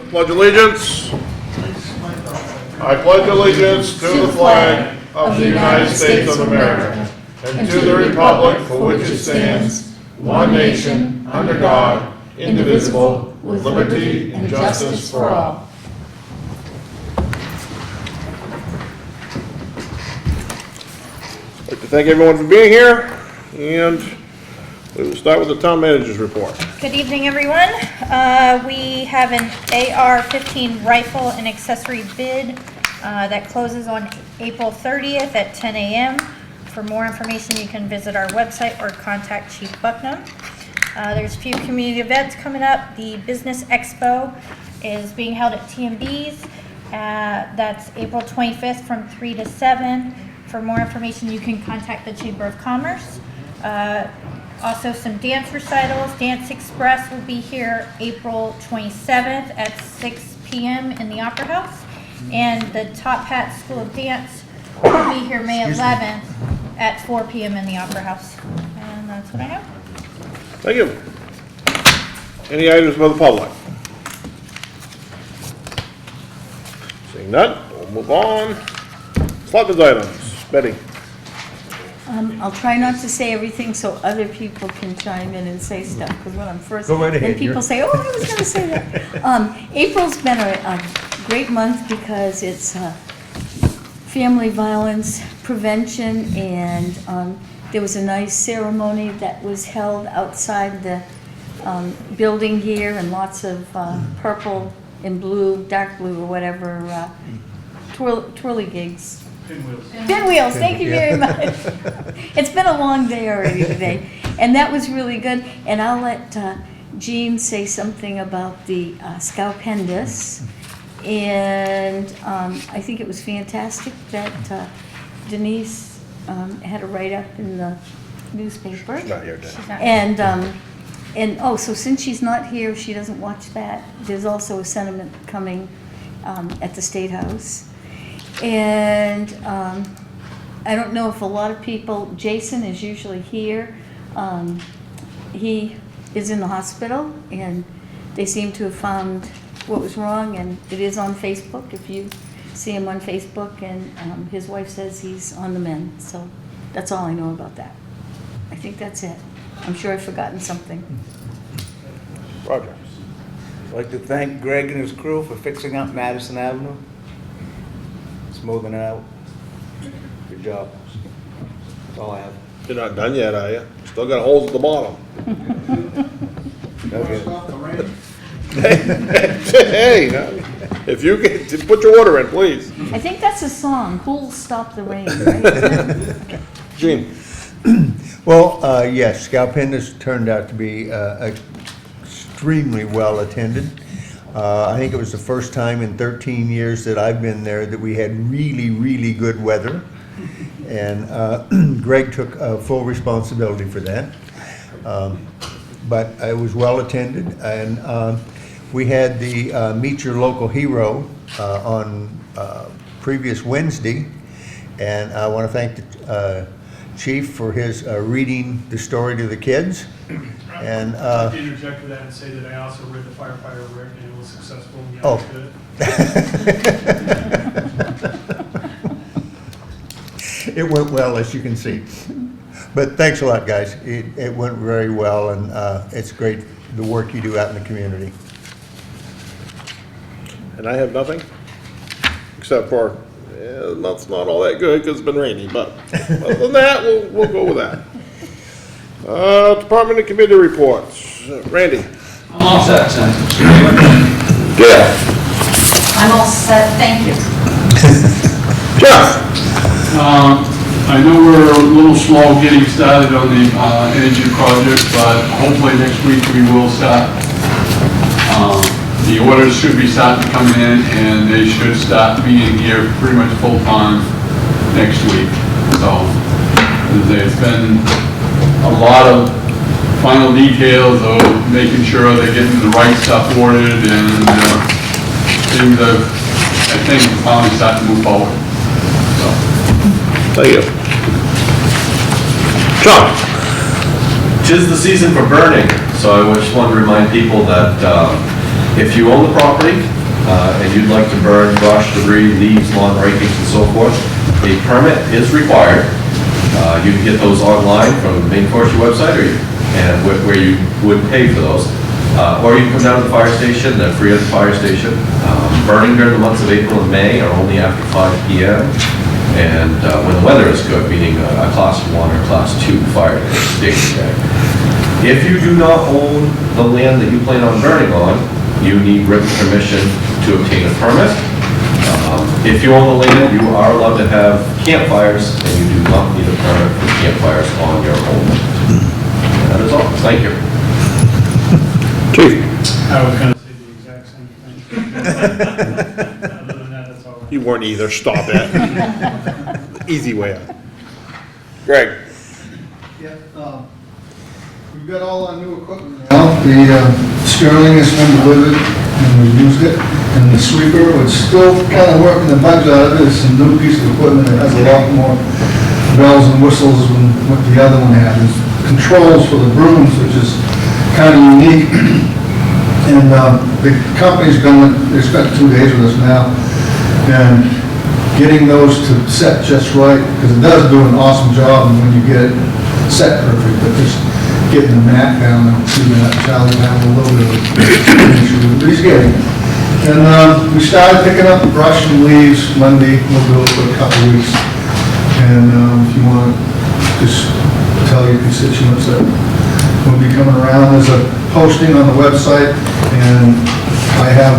Pledge allegiance. I pledge allegiance to the flag of the United States of America and to the republic for which it stands, one nation, under God, indivisible, with liberty and justice for all. I'd like to thank everyone for being here, and we will start with the town manager's report. Good evening, everyone. We have an AR-15 rifle and accessory bid that closes on April 30th at 10 a.m. For more information, you can visit our website or contact Chief Bucknam. There's a few community events coming up. The Business Expo is being held at TMB's. That's April 25th from 3 to 7. For more information, you can contact the Chamber of Commerce. Also some dance recitals. Dance Express will be here April 27th at 6 p.m. in the Opera House. And the Top Hat School of Dance will be here May 11th at 4 p.m. in the Opera House. And that's what I have. Thank you. Any items by the public? Seeing none, we'll move on. Selectmen's items. Betty. I'll try not to say everything so other people can chime in and say stuff, because when I'm first, Go right then ahead. people say, oh, I was going to say that. April's been a great month because it's family violence prevention, and there was a nice ceremony that was held outside the building here, and lots of purple and blue, dark blue or whatever, twirly gigs. Pinwheels, thank you very much. It's been a long day already today, and that was really good. And I'll let Jean say something about the Skowhegan. And I think it was fantastic that Denise had a write-up in the newspaper. Not here today. And oh, so since she's not here, she doesn't watch that. There's also a sentiment coming at the State House. And I don't know if a lot of people, Jason is usually here. He is in the hospital, and they seem to have found what was wrong, and it is on Facebook. If you see him on Facebook, and his wife says he's on the mend. So that's all I know about that. I think that's it. I'm sure I've forgotten something. Roger. I'd like to thank Greg and his crew for fixing up Madison Avenue. Smoothing it out. Good job. That's all I have. You're not done yet, are you? Still got holes at the bottom. Okay. Hey, if you can, put your order in, please. I think that's a song, Who'll Stop the Rain, right? Gene. Well, yes, Skowhegan has turned out to be extremely well attended. I think it was the first time in 13 years that I've been there that we had really, really good weather. And Greg took full responsibility for that. But it was well attended. And we had the Meet Your Local Hero on previous Wednesday. And I want to thank the Chief for his reading the story to the kids. And I'd like to interject with that and say that I also read the firefighter Rick, and it was successful and Oh. good. It went well, as you can see. But thanks a lot, guys. It went very well, and it's great, the work you do out in the community. And I have nothing, except for, that's not all that good because it's been rainy, but other than that, we'll go with that. Department and committee reports. Randy. I'm all set, Yeah. I'm all set, thank you. Jeff. I know we're a little slow getting started on the energy project, but hopefully next week we will start. The orders should be starting to come in, and they should start being here pretty much full time next week. So there's been a lot of final details of making sure they're getting the right stuff ordered, and things are, I think, finally starting to move forward. So. Thank you. John. 'Tis the season for burning, so I just want to remind people that if you own the property and you'd like to burn brush, debris, leaves, lawn rakings, and so forth, a permit is required. You can get those online from the main Forestry website, where you would pay for those. Or you can come down to the fire station, they're free at the fire station. Burning during the months of April and May are only after 5 p.m. And when the weather is good, meaning a class 1 or class 2 fire station day. If you do not own the land that you plan on burning on, you need written permission to obtain a permit. If you own the land, you are allowed to have campfires, and you do not need a permit for campfires on your own land. That is all. Thank you. Chief? I was gonna say the exact same thing. Other than that, that's all right. You weren't either, stop it. Easy way out. Greg? Yeah, we've got all our new equipment now. The Sterling has been delivered, and we used it, and the sweeper was still kind of working the bugs out of it. It's a new piece of equipment that has a lot more bells and whistles than what the other one had. There's controls for the brooms, which is kind of unique. And the company's they spent 2 days with us now, and getting those to set just right, because it does do an awesome job, and when you get it set perfect, but just getting the mat down and seeing that Charlie down a little bit of an issue, but he's getting it. And we started picking up the brush and leaves Monday. We'll do it for a couple of weeks. And if you want to just tell your constituents that we'll be coming around, there's a posting on the website, and I have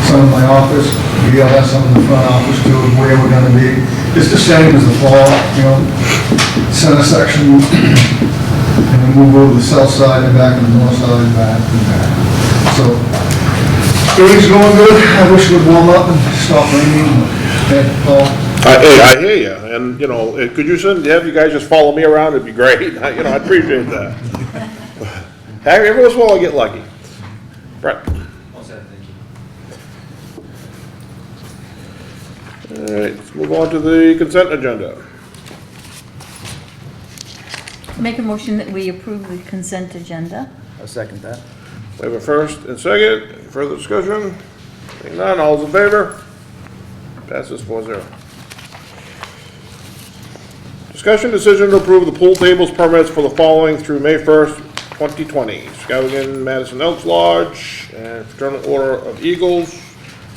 some in my office. Gail has some in the front office too, of where we're going to be. It's the same as the fall, center section. And then we'll go to the south side and back, and the north side and back and back. So, everything's going good. I wish it would warm up and stop raining. I hear you, and, could you have you guys just follow me around? It'd be great. I'd appreciate that. Every once in a while I get lucky. Brett? All right, let's move on to the consent agenda. Make a motion that we approve the consent agenda. I'll second that. We have a first and second. Any further discussion? Seeing none, all those in favor? Passes 4-0. Discussion decision to approve the pool tables permits for the following through May 1st, 2020. Skowhegan, Madison Elks Lodge, and Fraternal Order of Eagles,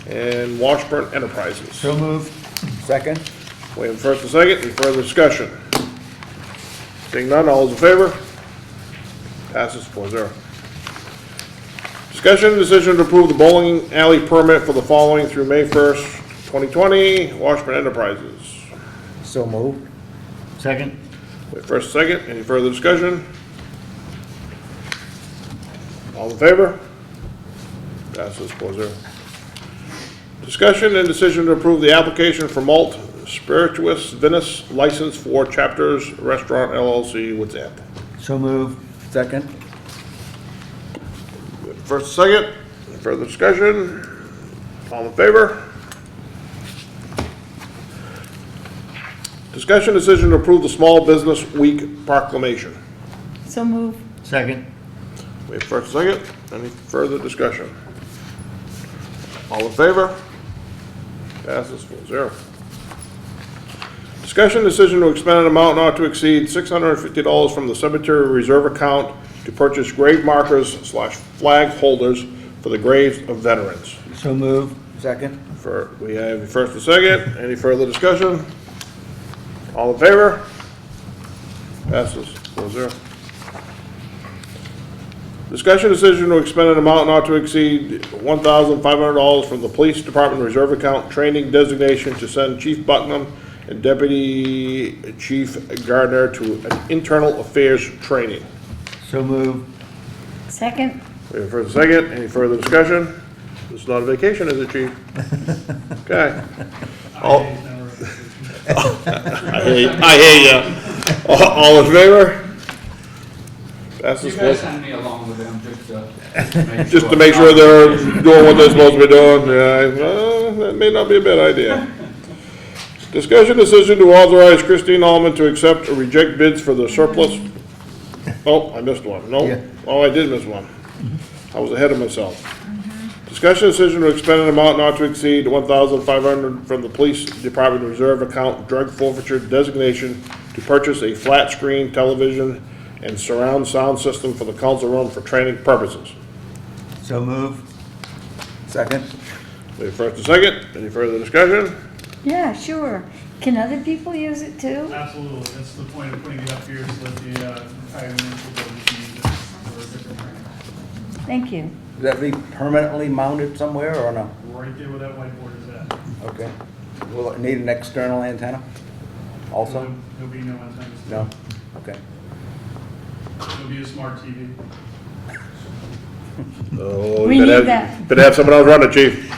and Washburn Enterprises. So moved. Second. We have a first and second. Any further discussion? Seeing none, all those in favor? Passes 4-0. Discussion and decision to approve the bowling alley permit for the following through May 1st, 2020, Washburn Enterprises. So moved. Second. We have first and second. Any further discussion? All in favor? Passes 4-0. Discussion and decision to approve the application for Malt Spirituous Venice license for Chapters Restaurant LLC with Zap. So moved. Second. First and second, any further discussion? All in favor? Discussion decision to approve the Small Business Week proclamation. So move. Second. We have first and second, any further discussion? All in favor? Passes 4-0. Discussion decision to expend an amount not to exceed $650 from the cemetery reserve account to purchase grave markers / flag holders for the graves of veterans. So moved. Second. We have first and second. Any further discussion? All in favor? Passes 4-0. Discussion decision to expend an amount not to exceed $1,500 from the police department reserve account training designation to send Chief Bucknam and Deputy Chief Gardner to an internal affairs training. So moved. Second. We have first and second. Any further discussion? This is not a vacation, is it, Chief? Okay. I hear you. All in favor? Passes You guys send me along with them just to make sure they're doing what they're supposed to be doing. That may not be a bad idea. Discussion decision to authorize Christine Allman to accept or reject bids for the surplus. Oh, I missed one. No. Yeah. Oh, I did miss one. I was ahead of myself. Discussion decision to expend an amount not to exceed $1,500 from the police department reserve account drug forfeiture designation to purchase a flat screen television and surround sound system for the council room for training purposes. So move. Second? We have first and second. Any further discussion? Yeah, sure. Can other people use it too? Absolutely, that's the point of putting it up here, so that the entire municipal building can use it for different training. Thank you. Will that be permanently mounted somewhere or no? Right there where that whiteboard is at. Okay. Will it need an external antenna also? There'll be no antennas. No? Okay. It'll be a smart TV. Oh, We you need better that. have, better have someone else run it, chief.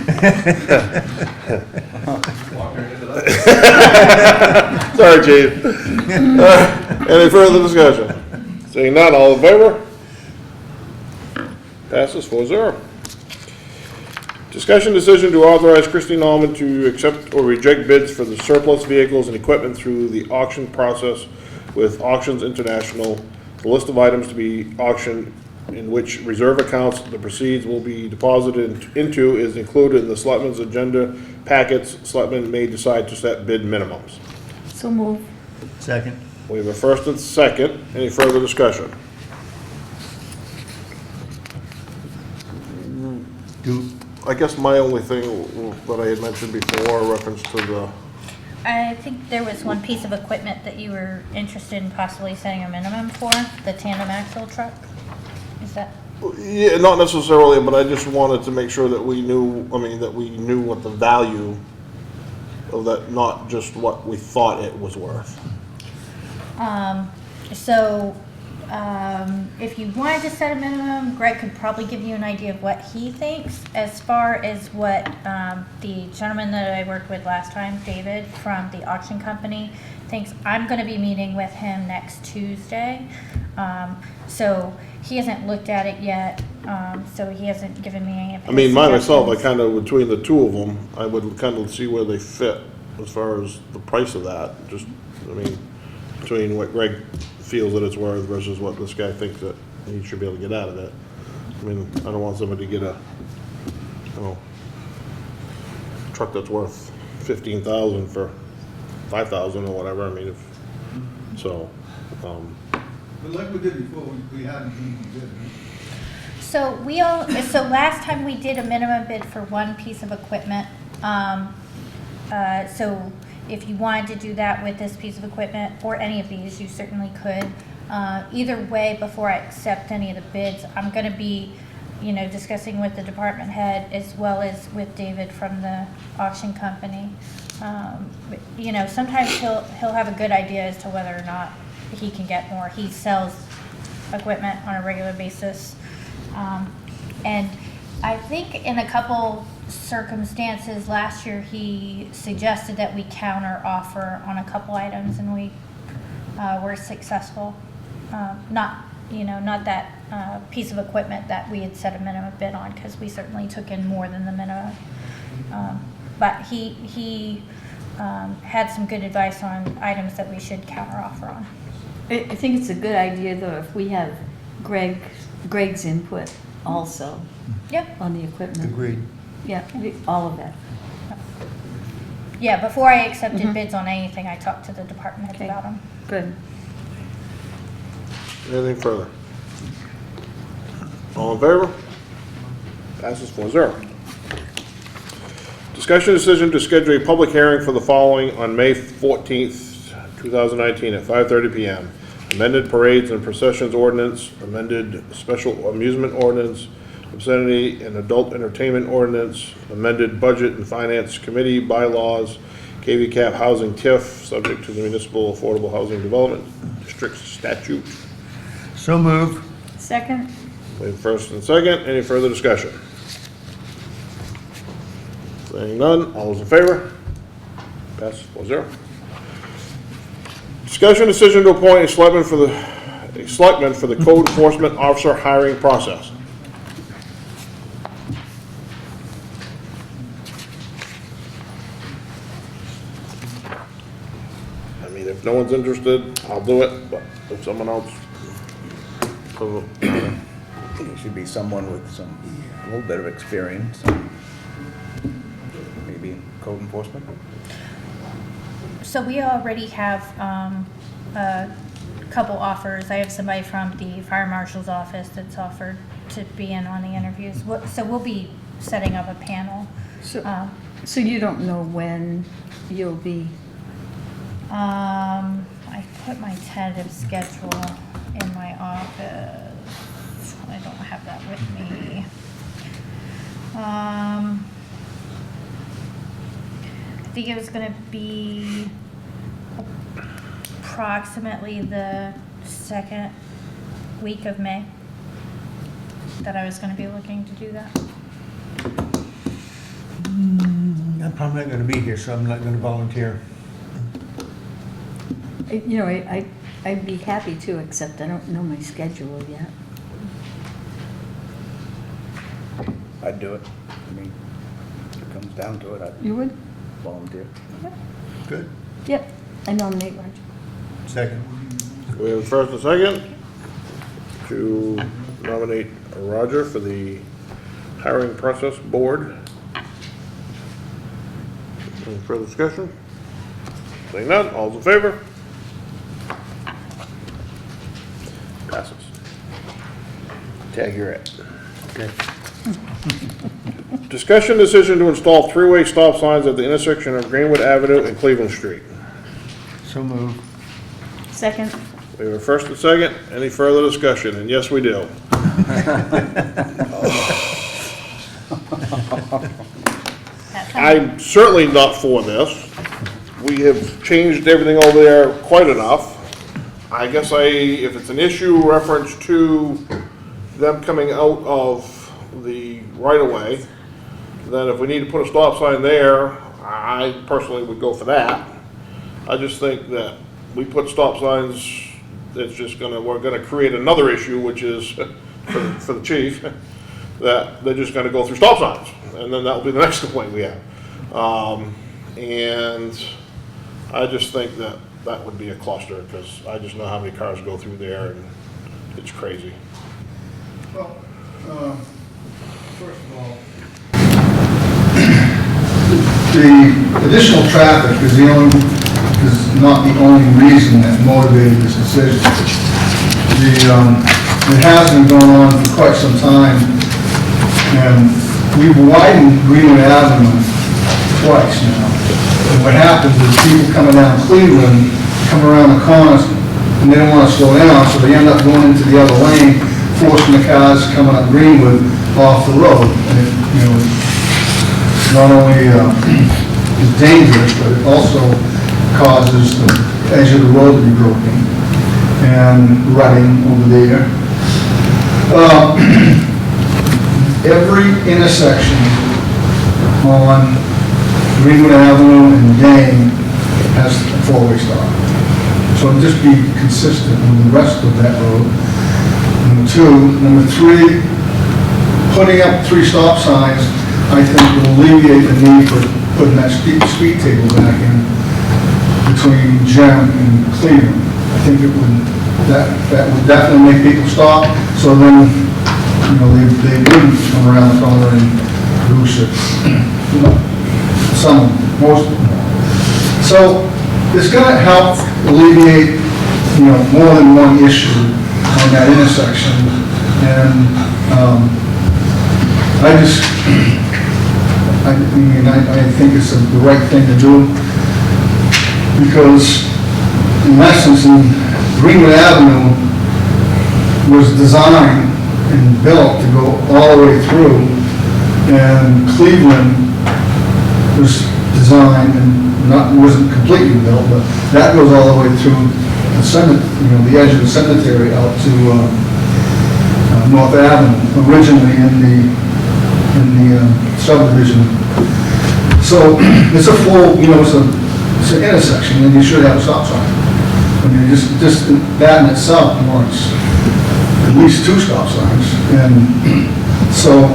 Sorry, chief. Any further discussion? Seeing none, all in favor? Passes 4-0. Discussion decision to authorize Christine Allman to accept or reject bids for the surplus vehicles and equipment through the auction process with Auctions International. The list of items to be auctioned in which reserve accounts the proceeds will be deposited into is included in the Selectmen's agenda packets. Selectmen may decide to set bid minimums. So move. Second. We have a first and second. Any further discussion? I guess my only thing that I had mentioned before, reference to the, I think there was one piece of equipment that you were interested in possibly setting a minimum for, the tandem axle truck. Is that, yeah, not necessarily, but I just wanted to make sure that we knew, I mean, that we knew what the value of that, not just what we thought it was worth. if you wanted to set a minimum, Greg could probably give you an idea of what he thinks. As far as what the gentleman that I worked with last time, David, from the auction company, thinks, I'm gonna be meeting with him next Tuesday. So he hasn't looked at it yet, so he hasn't given me any of his I mean, myself, I suggestions. kind of, between the two of them, I would kind of see where they fit as far as the price of that, just, I mean, between what Greg feels that it's worth versus what this guy thinks that he should be able to get out of it. I mean, I don't want somebody to get a, you know, truck that's worth $15,000 for $5,000 or whatever, I mean, if, so, But like we did before, we haven't even bid, right? So last time we did a minimum bid for one piece of equipment. So if you wanted to do that with this piece of equipment or any of these, you certainly could. Either way, before I accept any of the bids, I'm gonna be, discussing with the department head as well as with David from the auction company. Sometimes he'll have a good idea as to whether or not he can get more. He sells equipment on a regular basis. And I think in a couple circumstances last year, he suggested that we counter offer on a couple items, and we were successful. Not that piece of equipment that we had set a minimum bid on, because we certainly took in more than the minimum. But he had some good advice on items that we should counter offer on. I think it's a good idea, though, if we have Greg's input also Yep. on the equipment. Agreed. Yeah, all of that. Yeah, before I accepted bids on anything, I talked to the department head Okay. about them. Good. anything further? All in favor? Passes 4-0. Discussion decision to schedule a public hearing for the following on May 14th, 2019 at 5:30 PM. Amended parades and processions ordinance, amended special amusement ordinance, obscenity and adult entertainment ordinance, amended budget and finance committee bylaws, KV cap housing TIF, subject to the municipal affordable housing development district statute. So move. Second? We have first and second. Any further discussion? Saying none, all those in favor? Pass 4-0. Discussion decision to appoint a selectman for the code enforcement officer hiring process. I mean, if no one's interested, I'll do it, but if someone else. It should be someone with a little bit of experience, maybe in code enforcement. So we already have a couple offers. I have somebody from the fire marshal's office that's offered to be in on the interviews. So we'll be setting up a panel. So you don't know when you'll be, I put my tentative schedule in my office. I don't have that with me. I think it was gonna be approximately the second week of May that I was gonna be looking to do that. I'm probably not gonna be here, so I'm not gonna volunteer. you know, I'd be happy to, except I don't know my schedule yet. I'd do it. I mean, if it comes down to it, I'd You would? volunteer. Good. Yep, I nominate Roger. Second. We have a first and second to nominate Roger for the hiring process board. Any further discussion? Seeing none, all's in favor? Passes. Tag, you're it. Okay. Discussion decision to install three-way stop signs at the intersection of Greenwood Avenue and Cleveland Street. So moved. Second. We have a first and second. Any further discussion? And yes, we do. I'm certainly not for this. We have changed everything over there quite enough. I guess if it's an issue reference to them coming out of the right-of-way, then if we need to put a stop sign there, I personally would go for that. I just think that we put stop signs, we're gonna create another issue, which is for the chief, that they're just gonna go through stop signs, and then that'll be the next complaint we have. And I just think that would be a cluster, because I just know how many cars go through there, and it's crazy. Well, first of all, the additional traffic is not the only reason that motivated this decision. It has been going on for quite some time, and we've widened Greenwood Avenue twice now. And what happens is people coming down Cleveland come around the corners and they don't want to slow down, so they end up going into the other lane, forcing the cars coming up Greenwood off the road. And it, not only is dangerous, but it also causes the edge of the road to be broken and rutting over there. Every intersection on Greenwood Avenue and Dane has a four-way stop. So just be consistent with the rest of that road. Number two. Number three, putting up 3 stop signs, I think will alleviate the need for putting that speed table back in between Gem and Cleveland. I think that would definitely make people stop, so then, they wouldn't come around the corner and lose it. Most of them. So it's going to help alleviate, more than one issue on that intersection. And I think it's the right thing to do, because in essence, Greenwood Avenue was designed and built to go all the way through, and Cleveland was designed and wasn't completely built, but that goes all the way through the cemetery, the edge of the cemetery out to North Avenue, originally in the subdivision. So it's a full, it's an intersection, and you should have a stop sign. I mean, just that in itself warrants at least 2 stop signs. And so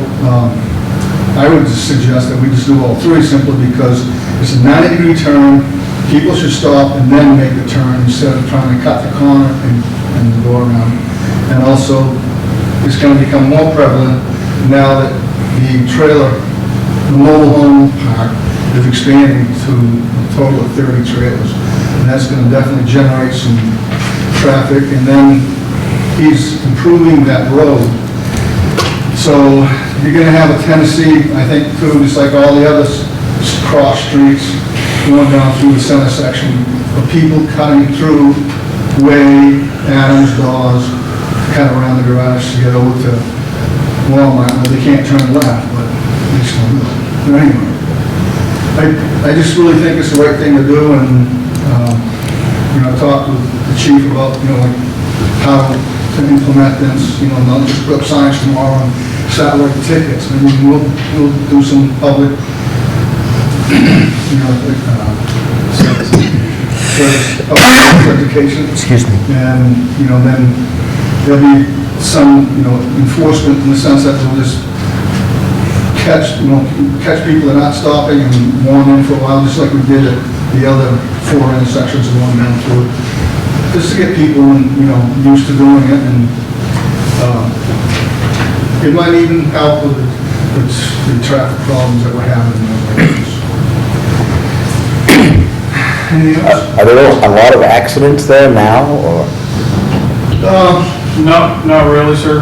I would just suggest that we just do all 3, simply because it's a 90-degree turn. People should stop and then make the turn instead of trying to cut the corner and go around. And also, is going to become more prevalent now that the mobile home park is expanding to a total of 30 trailers. And that's going to definitely generate some traffic. And then he's improving that road. So you're going to have a tendency, I think, too, just like all the other cross streets going down through the center section, of people cutting through Way, Adams, Dawes, cut around the garage to get over to Walmart. Well, they can't turn left, but they still do. But anyway, I just really think it's the right thing to do, and talk to the chief about like how to implement this. Not just put up signs tomorrow and start writing tickets. I mean, we'll do some public, education. Excuse me. And, then there'll be some, enforcement in the sense that they'll just catch people that are not stopping and warn them for a while, just like we did at the other 4 intersections going down through it. Just to get people, used to doing it, and it might even help with the traffic problems that we're having in those areas. Anything else? Are there a lot of accidents there now, or? No, not really, sir.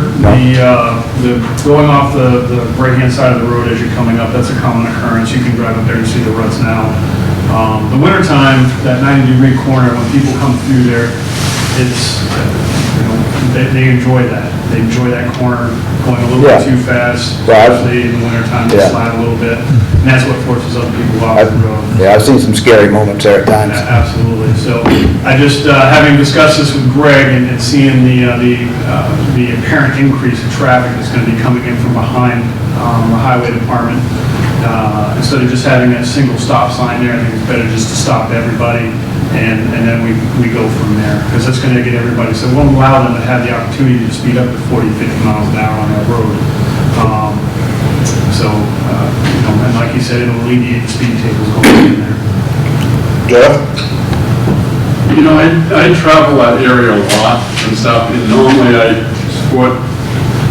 The going off the right-hand side of the road as you're coming up, that's a common occurrence. You can drive up there and see the ruts now. The wintertime, that 90-degree corner, when people come through there, it's, they enjoy that. They enjoy that corner going a little bit too fast, especially in the wintertime, they slide a little bit. And that's what forces other people off the road. Yeah, I've seen some scary moments there at times. Yeah, absolutely. So I just, having discussed this with Greg and seeing the apparent increase in traffic that's going to be coming in from behind the highway department, instead of just having a single stop sign there, I think it's better just to stop everybody and then we go from there, because that's going to get everybody. So it won't allow them to have the opportunity to speed up to 40, 50 miles an hour on that road. And like you said, it'll alleviate the speed tables going in there. Jeff? I travel that area a lot and stuff, and normally I support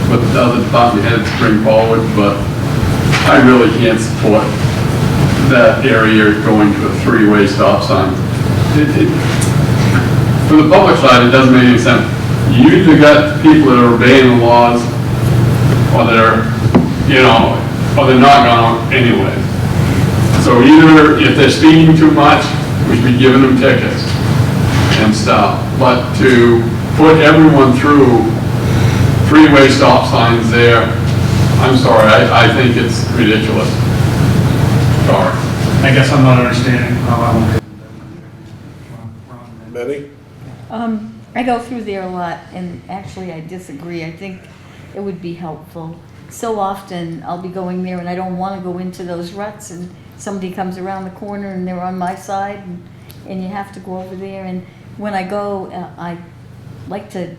what the other department heads bring forward, but I really can't support that area going to a 3-way stop sign. For the public side, it doesn't make any sense. You either got people that are obeying the laws, or they're not going anyway. So either if they're speeding too much, we should be giving them tickets and stuff. But to put everyone through 3-way stop signs there, I'm sorry, I think it's ridiculous. Sorry. I guess I'm not understanding how Betty? I go through there a lot, and actually I disagree. I think it would be helpful. So often I'll be going there and I don't want to go into those ruts, and somebody comes around the corner and they're on my side, and you have to go over there. And when I go, I like to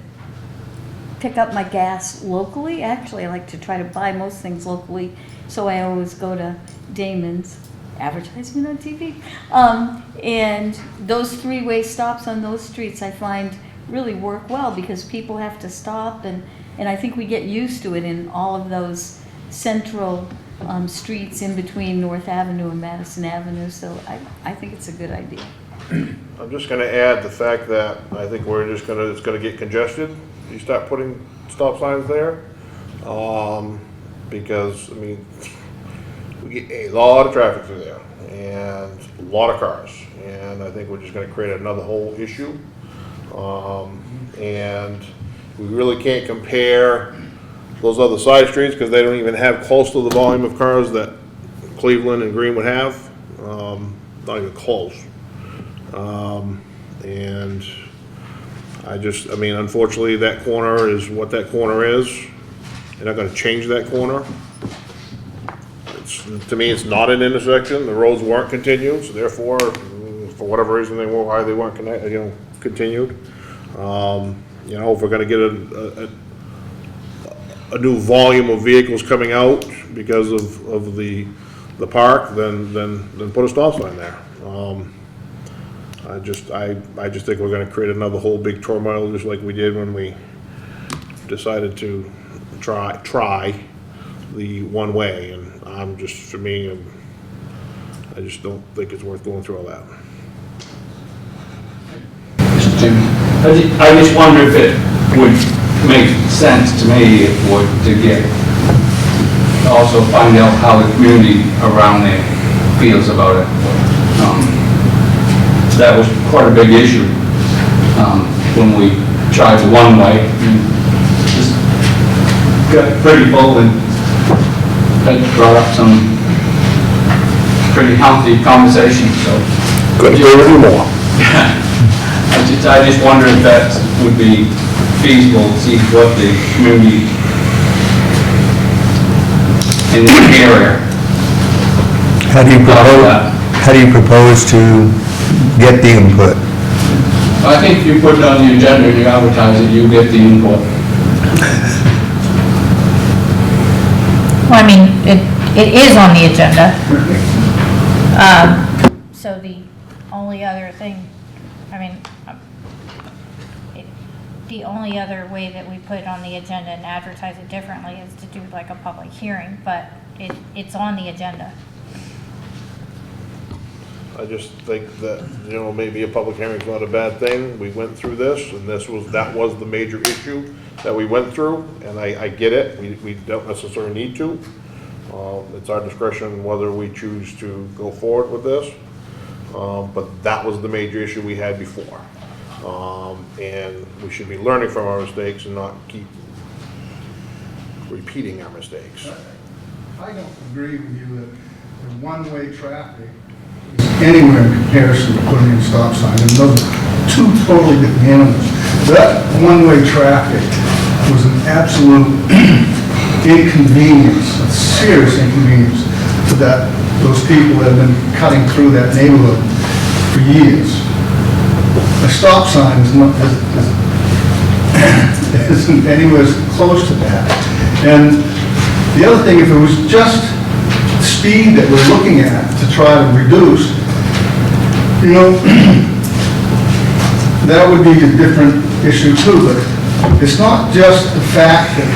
pick up my gas locally. Actually, I like to try to buy most things locally, so I always go to Damon's, advertisement on TV. And those 3-way stops on those streets I find really work well, because people have to stop, and I think we get used to it in all of those central streets in between North Avenue and Madison Avenue, so I think it's a good idea. I'm just gonna add the fact that I think it's gonna get congested. You start putting stop signs there, because, I mean, we get a lot of traffic through there, and a lot of cars, and I think we're just gonna create another whole issue. And we really can't compare those other side streets, because they don't even have close to the volume of cars that Cleveland and Greenwood have, not even close. And I mean, unfortunately, that corner is what that corner is. They're not gonna change that corner. To me, it's not an intersection. The roads weren't continued, so therefore, for whatever reason why they weren't continued. If we're gonna get a new volume of vehicles coming out because of the park, then put a stop sign there. I just think we're gonna create another whole big turmoil, just like we did when we decided to try the one-way, and I'm just, for me, I just don't think it's worth going through all that. I just wonder if it would make sense to me to get, also find out how the community around there feels about it. That was quite a big issue when we tried the one way. Just got pretty full and that brought up some pretty healthy conversations, so. Couldn't agree with you more. I just wonder if that would be feasible, to see what the community in the area. How do you propose to get the input? I think if you put it on the agenda and you advertise it, you get the input. Well, I mean, it is on the agenda. So the only other thing, the only other way that we put it on the agenda and advertise it differently is to do like a public hearing, but it's on the agenda. I just think that, maybe a public hearing is not a bad thing. We went through this, and that was the major issue that we went through, and I get it. We don't necessarily need to. It's our discretion whether we choose to go forward with this. But that was the major issue we had before. And we should be learning from our mistakes and not keep repeating our mistakes. I don't agree with you that the one-way traffic is anywhere in comparison to putting in a stop sign. And those are two totally different animals. That one-way traffic was an absolute inconvenience, a serious inconvenience to those people that have been cutting through that neighborhood for years. A stop sign isn't anywhere close to that. And the other thing, if it was just speed that we're looking at to try to reduce, that would be a different issue too. But it's not just the fact that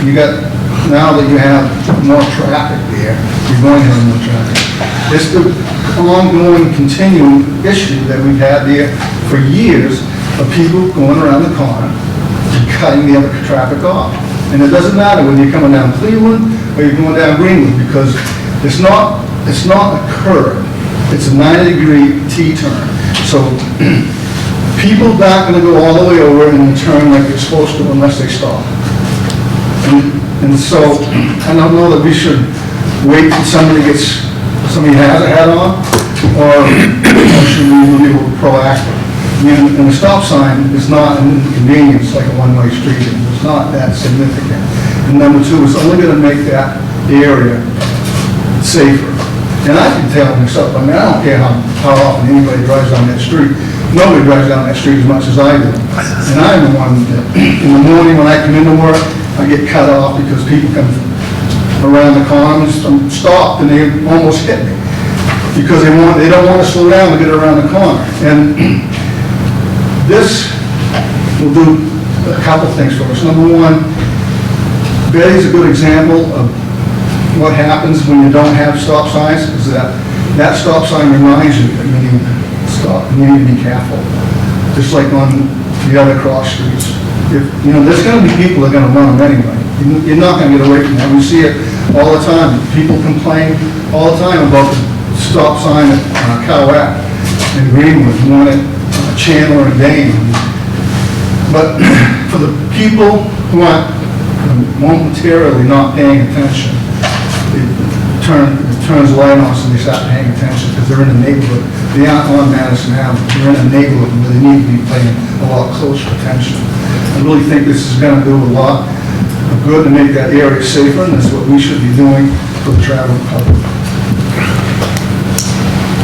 now that you have more traffic there, you're going to have more traffic. It's the ongoing, continuing issue that we've had there for years of people going around the corner and cutting the other traffic off. And it doesn't matter whether you're coming down Cleveland or you're going down Greenwood, because it's not a curve. It's a 90-degree T-turn. So people aren't going to go all the way over and turn like they're supposed to unless they stop. And so I don't know that we should wait till somebody has a hat on, or should we be proactive? And the stop sign is not an inconvenience like a one-way street. It's not that significant. And number two, it's only going to make that area safer. And I can tell myself, I don't care how often anybody drives down that street. Nobody drives down that street as much as I do. And I'm the one that, in the morning when I come into work, I get cut off because people come around the corner and stop and they almost hit me because they don't want to slow down to get around the corner. And this will do a couple things for us. Number one, Betty's a good example of what happens when you don't have stop signs, is that stop sign reminds you that you need to stop, you need to be careful. Just like on the other cross streets. There's going to be people that are going to run them anyway. You're not going to get away from that. We see it all the time. People complain all the time about the stop sign at Cowett and Greenwood, one at Chandler and Dane. But for the people who are momentarily not paying attention, it turns light on so they start paying attention because they're in a neighborhood. They aren't on Madison Avenue. They're in a neighborhood where they need to be paying a lot closer attention. I really think this is going to do a lot of good to make that area safer, and that's what we should be doing for the traveling public.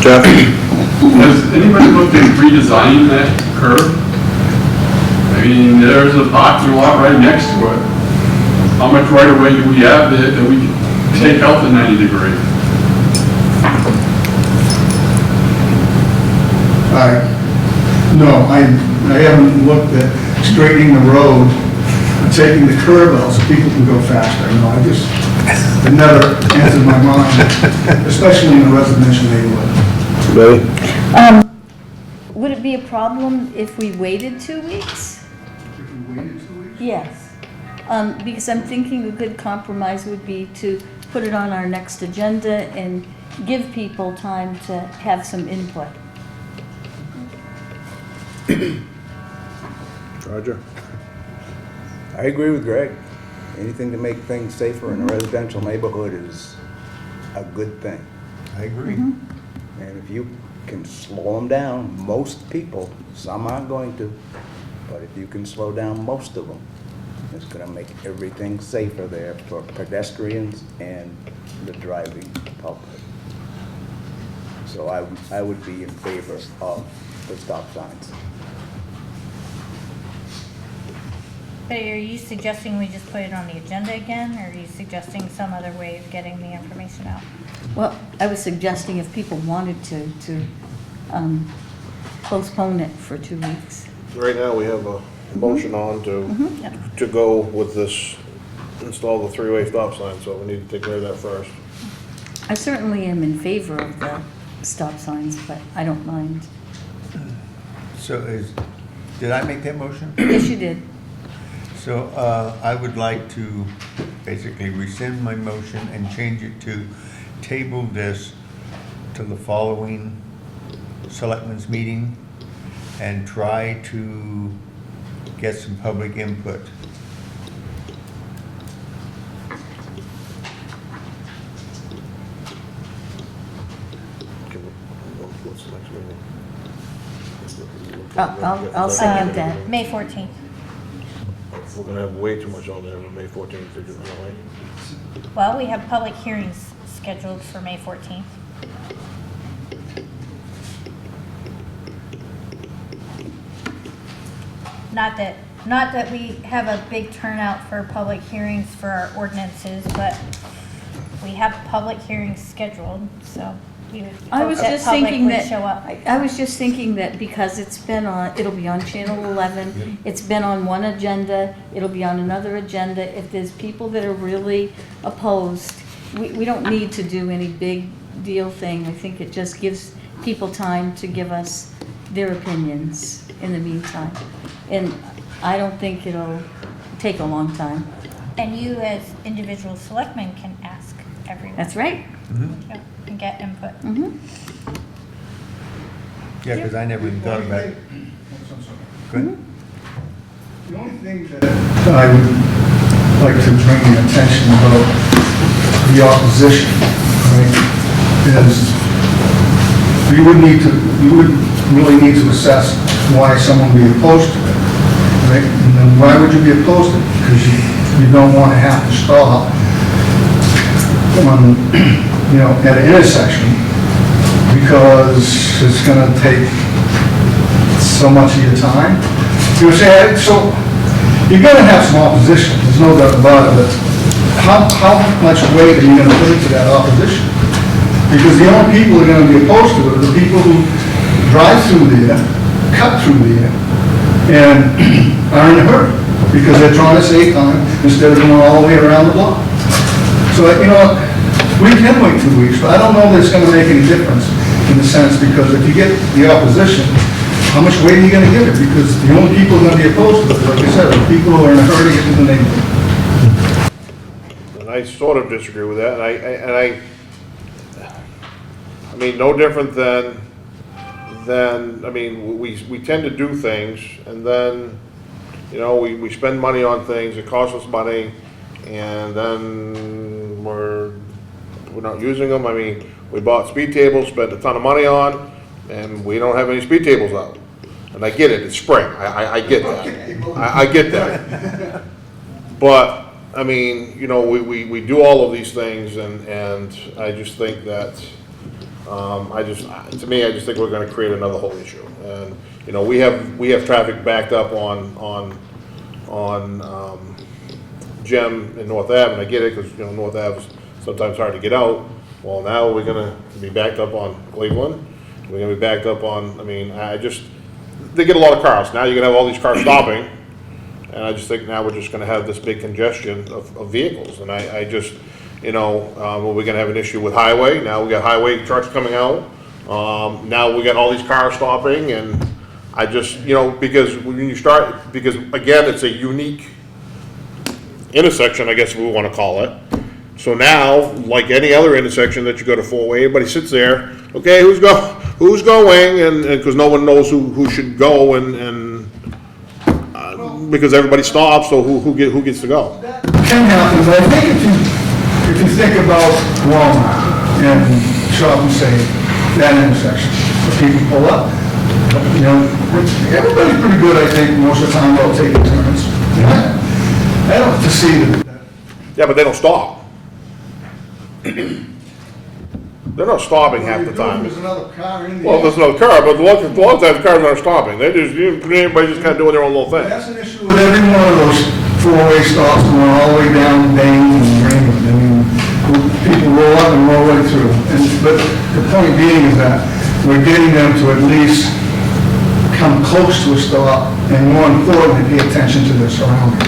Jeff? Has anybody looked at redesigning that curve? There's a parking lot right next to it. How much right of way do we have that we can take out the 90 degree? No, I haven't looked at straightening the road taking the curb out so people can go faster. You know, it never entered my mind, especially in a residential neighborhood. Would it be a problem if we waited 2 weeks? If we waited 2 weeks? Yes. Because I'm thinking a good compromise would be to put it on our next agenda and give people time to have some input. Roger. I agree with Greg. Anything to make things safer in a residential neighborhood is a good thing. I agree. And if you can slow them down, most people, some aren't going to, but if you can slow down most of them, it's going to make everything safer there for pedestrians and the driving public. So I would be in favor of the stop signs. But are you suggesting we just put it on the agenda again, or are you suggesting some other way of getting the information out? Well, I was suggesting if people wanted to postpone it for 2 weeks. Right now, we have a motion on to go with this, install the three-way stop sign, so we need to take care of that first. I certainly am in favor of the stop signs, but I don't mind. So did I make that motion? Yes, you did. So I would like to basically rescind my motion and change it to table this to the following Selectmen's meeting and try to get some public input. What's the next meeting? I'll second that. May 14th. We're gonna have way too much on there on May 14th to do it, right? Well, we have public hearings scheduled for May 14th. Not that we have a big turnout for public hearings for our ordinances, but we have public hearings scheduled, so we would I hope was that just public thinking would that, show up. I was just thinking that because it's been on, it'll be on Channel 11, it's been on one agenda, it'll be on another agenda. If there's people that are really opposed, we don't need to do any big deal thing. I think it just gives people time to give us their opinions in the meantime. And I don't think it'll take a long time. And you as individual selectmen can ask everyone. That's right. Yeah, and get input. Yeah, because I never even thought about it. Go ahead. The only thing that I would like to bring the attention about the opposition, right, is you would really need to assess why someone would be opposed to it, right? And then why would you be opposed to it? Because you don't want to have to stop on, at an intersection because it's going to take so much of your time. You say, so you're going to have some opposition, there's no doubt about it, but how much weight are you going to put into that opposition? Because the only people who are going to be opposed to it are the people who drive through there, cut through there, and are in a hurry because they're trying to save time instead of going all the way around the block. So, we can wait 2 weeks, but I don't know that it's going to make any difference in the sense because if you get the opposition, how much weight are you going to give it? Because the only people who are going to be opposed to it, like I said, are the people who are in a hurry to get to the neighborhood. And I sort of disagree with that, and I mean, no different than, I mean, we tend to do things, and then, we spend money on things, it costs us money, and then we're not using them. I mean, we bought speed tables, spent a ton of money on, and we don't have any speed tables out. And I get it, it's spring, I get that. I get that. But, I mean, we do all of these things, and I just think that, to me, I just think we're gonna create another whole issue. And, we have traffic backed up on Gem and North Ave, and I get it, because, North Ave is sometimes hard to get out. Well, now we're gonna be backed up on Cleveland, we're gonna be backed up on, they get a lot of cars. Now you're gonna have all these cars stopping, And I just think now we're just gonna have this big congestion of vehicles, and I just, well, we're gonna have an issue with highway, now we got highway trucks coming out. Now we got all these cars stopping, and I just, because when you start, because again, it's a unique intersection, I guess we wanna call it. So now, like any other intersection that you go to four-way, everybody sits there, okay, who's going, and, because no one knows who should go, because everybody stops, so who gets to go? That can happen, but I think if you think about Walmart and shop and save, that intersection, where people pull up, everybody's pretty good, I think, most of the time about taking turns. I don't foresee that. Yeah, but they don't stop. They're not stopping half the time. There's another car in there. Well, there's another car, but a lot of times cars aren't stopping. Everybody's just kind of doing their own little thing. That's an issue with every one of those four-way stops going all the way down Main and Raymond. I mean, people roll up and roll right through. But the point being is that we're getting them to at least come close to a stop, and more importantly, pay attention to their surroundings.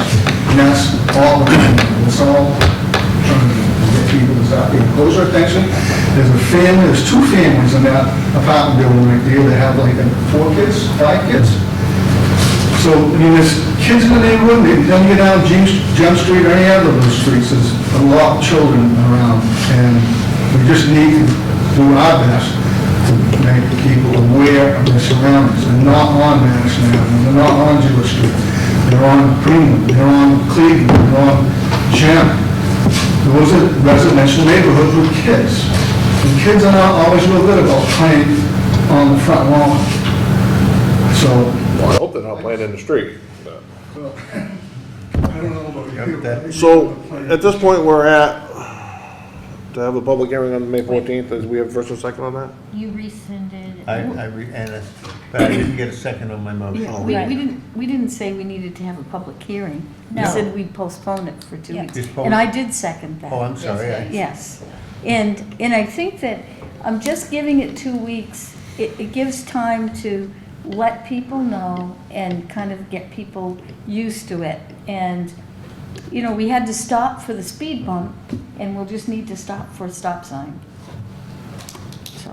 And that's all we're doing. It's all trying to get people to start paying closer attention. There's two families in that apartment building right there that have like 4 kids, 5 kids. So, I mean, there's kids in the neighborhood, then you get down Jump Street or any other of those streets, there's a lot of children around, and we just need to do our best to make people aware of their surroundings. They're not on Madison Avenue, they're not on Jewish Street, they're on Greenwood, they're on Cleveland, they're on Gem. Those are residential neighborhoods with kids. And kids are not always real good about playing on the front lawn. So, I hope they're not playing in the street. well, I don't know about you. So, at this point, we're at, to have a public hearing on May 14th, as we have first and second on that? You rescinded. But I didn't get a second on my motion. Yeah, we didn't say we needed to have a public hearing. We No. said we'd postpone it for 2 Yeah. weeks. Just And I did second that. Oh, I'm sorry. Yes. And I think that I'm just giving it 2 weeks. It gives time to let people know and kind of get people used to it. And, we had to stop for the speed bump, and we'll just need to stop for a stop sign. So,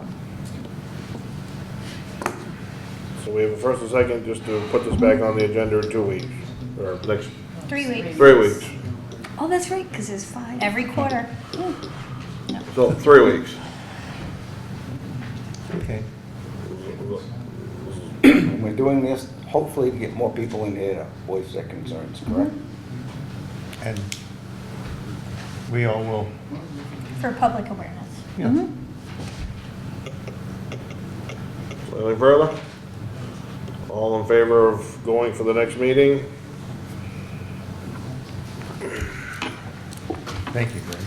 So we have a first and second, just to put this back on the agenda in 2 weeks, or next 3 weeks. 3 weeks. oh, that's right, because there's 5. Every quarter. So 3 weeks. Okay. And we're doing this hopefully to get more people in here to voice their concerns, correct? And we all will. For public awareness. Anything further? All in favor of going for the next meeting? Thank you, Greg.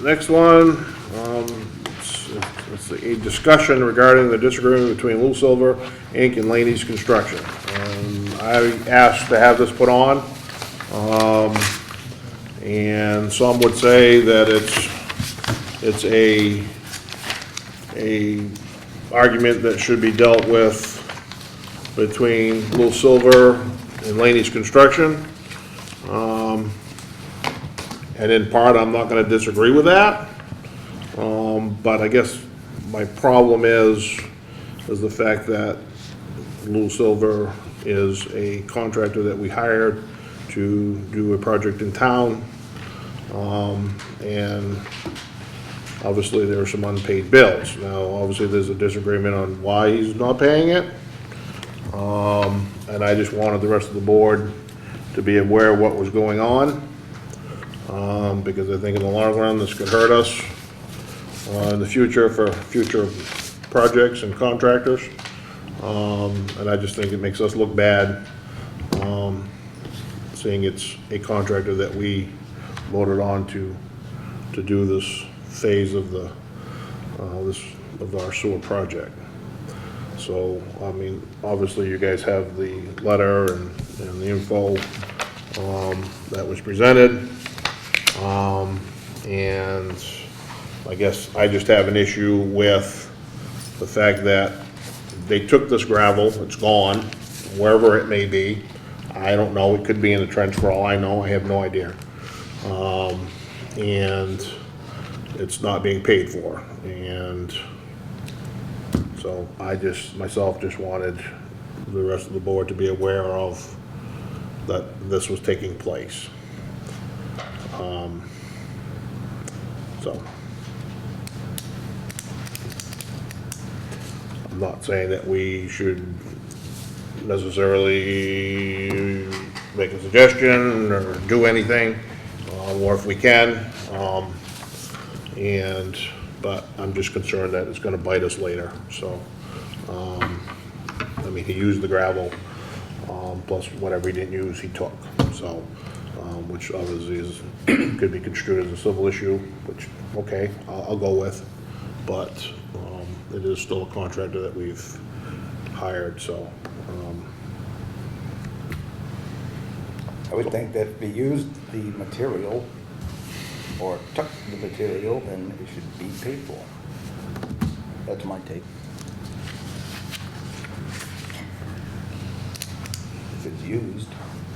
Next one, it's a discussion regarding the disagreement between Lou Silver, Inc. and Laney's Construction. I asked to have this put on, and some would say that it's a argument that should be dealt with between Lou Silver and Laney's Construction. And in part, I'm not gonna disagree with that. But I guess my problem is the fact that Lou Silver is a contractor that we hired to do a project in town. And obviously there are some unpaid bills. Now, obviously there's a disagreement on why he's not paying it. And I just wanted the rest of the board to be aware of what was going on. Because I think in the long run, this could hurt us in the future for future projects and contractors. And I just think it makes us look bad, seeing it's a contractor that we voted on to do this phase of our sewer project. So, I mean, obviously you guys have the letter and the info that was presented. And I guess I just have an issue with the fact that they took this gravel, it's gone, wherever it may be. I don't know, it could be in the trench for all I know, I have no idea. And it's not being paid for, and so I myself just wanted the rest of the board to be aware of that this was taking place. So, I'm not saying that we should necessarily make a suggestion or do anything, or if we can, but I'm just concerned that it's gonna bite us later, so. I mean, he used the gravel, plus whatever he didn't use, he took, so, which obviously could be construed as a civil issue, which, okay, I'll go with, but, it is still a contractor that we've hired, so, I would think that if he used the material or took the material, then it should be paid for. That's my take. If it's used,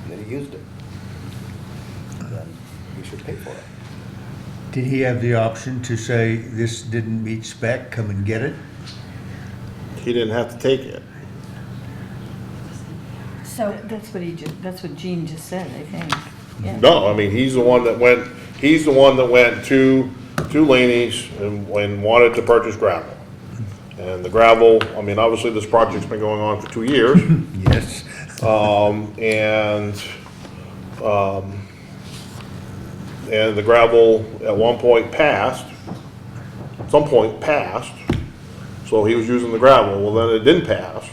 then he used it. Then we should pay for it. Did he have the option to say, this didn't meet spec, come and get it? he didn't have to take it. So, That's what Gene just said, I think. Yeah. No, I mean, he's the one that went to Laney's and wanted to purchase gravel. And the gravel, I mean, obviously this project's been going on for 2 years. Yes. And the gravel at some point passed, so he was using the gravel. Well, then it didn't pass.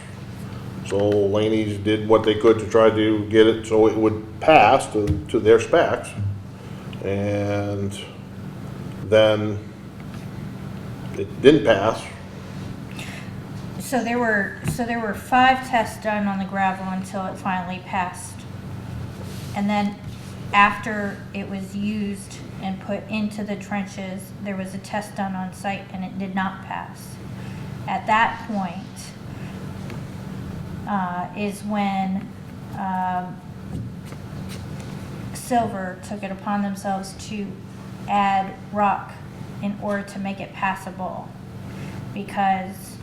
So Laney's did what they could to try to get it so it would pass to their specs. And then it didn't pass. so there were 5 tests done on the gravel until it finally passed. And then after it was used and put into the trenches, there was a test done on site and it did not pass. At that point, is when Silver took it upon themselves to add rock in order to make it passable, because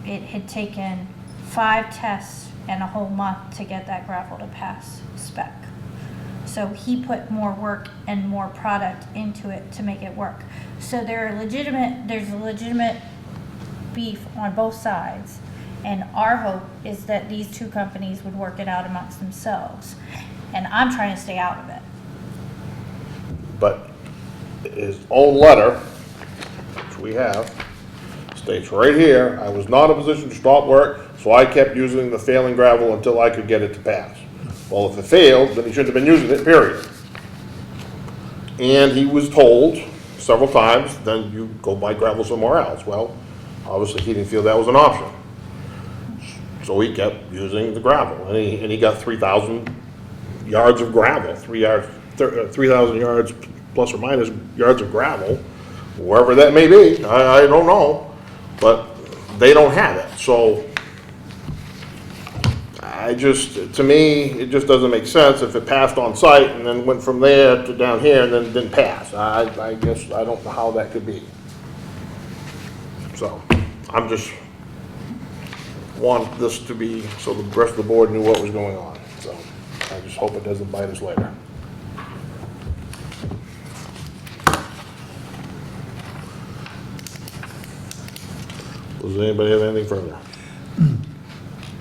it had taken 5 tests and a whole month to get that gravel to pass spec. So he put more work and more product into it to make it work. So there's a legitimate beef on both sides. And our hope is that these 2 companies would work it out amongst themselves. And I'm trying to stay out of it. But his own letter, which we have, states right here, I was not in a position to stop work, so I kept using the failing gravel until I could get it to pass. Well, if it failed, then he shouldn't have been using it, period. And he was told several times, then you go buy gravel somewhere else. Well, obviously he didn't feel that was an option. So he kept using the gravel, and he got 3,000 yards of gravel, 3,000 yards plus or minus yards of gravel, wherever that may be. I don't know, but they don't have it. So to me, it just doesn't make sense if it passed on site and then went from there to down here and then didn't pass. I guess I don't know how that could be. So I'm just want this to be so the rest of the board knew what was going on. So I just hope it doesn't bite us later. Does anybody have anything further?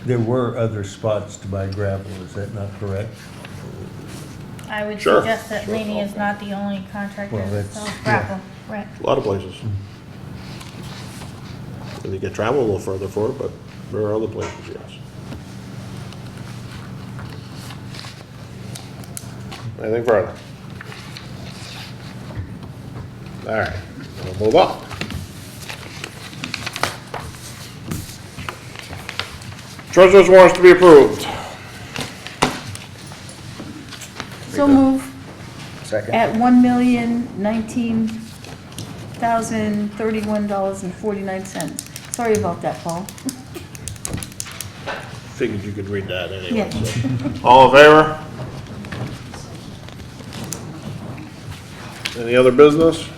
There were other spots to buy gravel, is that not correct? I would Sure. suggest that Laney is not the only contractor Well, that that's- sells gravel. Right. A lot of places. And you can travel a little further for it, but there are other places, yes. Anything further? All right, we'll move on. Treasurer's warrants to be approved. So move Second? at $1,019,031.49. Sorry about that, Paul. figured you could read that anyway. Yeah. So. All in favor? Any other business?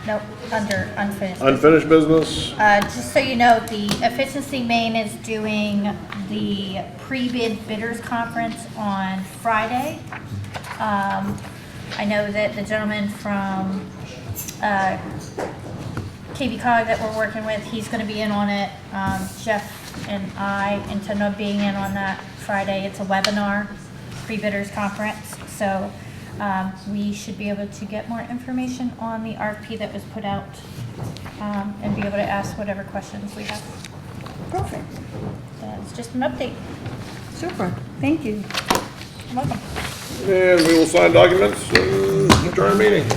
Nope, under unfinished. Unfinished business? Just so you know, the Efficiency Maine is doing the pre-bid bidders conference on Friday. I know that the gentleman from KB Cog that we're working with, he's gonna be in on it. Jeff and I intend on being in on that Friday. It's a webinar, pre-bidders conference. So we should be able to get more information on the RFP that was put out and be able to ask whatever questions we have. Perfect. That's just an update. Super. Thank you. You're welcome. And we will sign documents and adjourn meeting.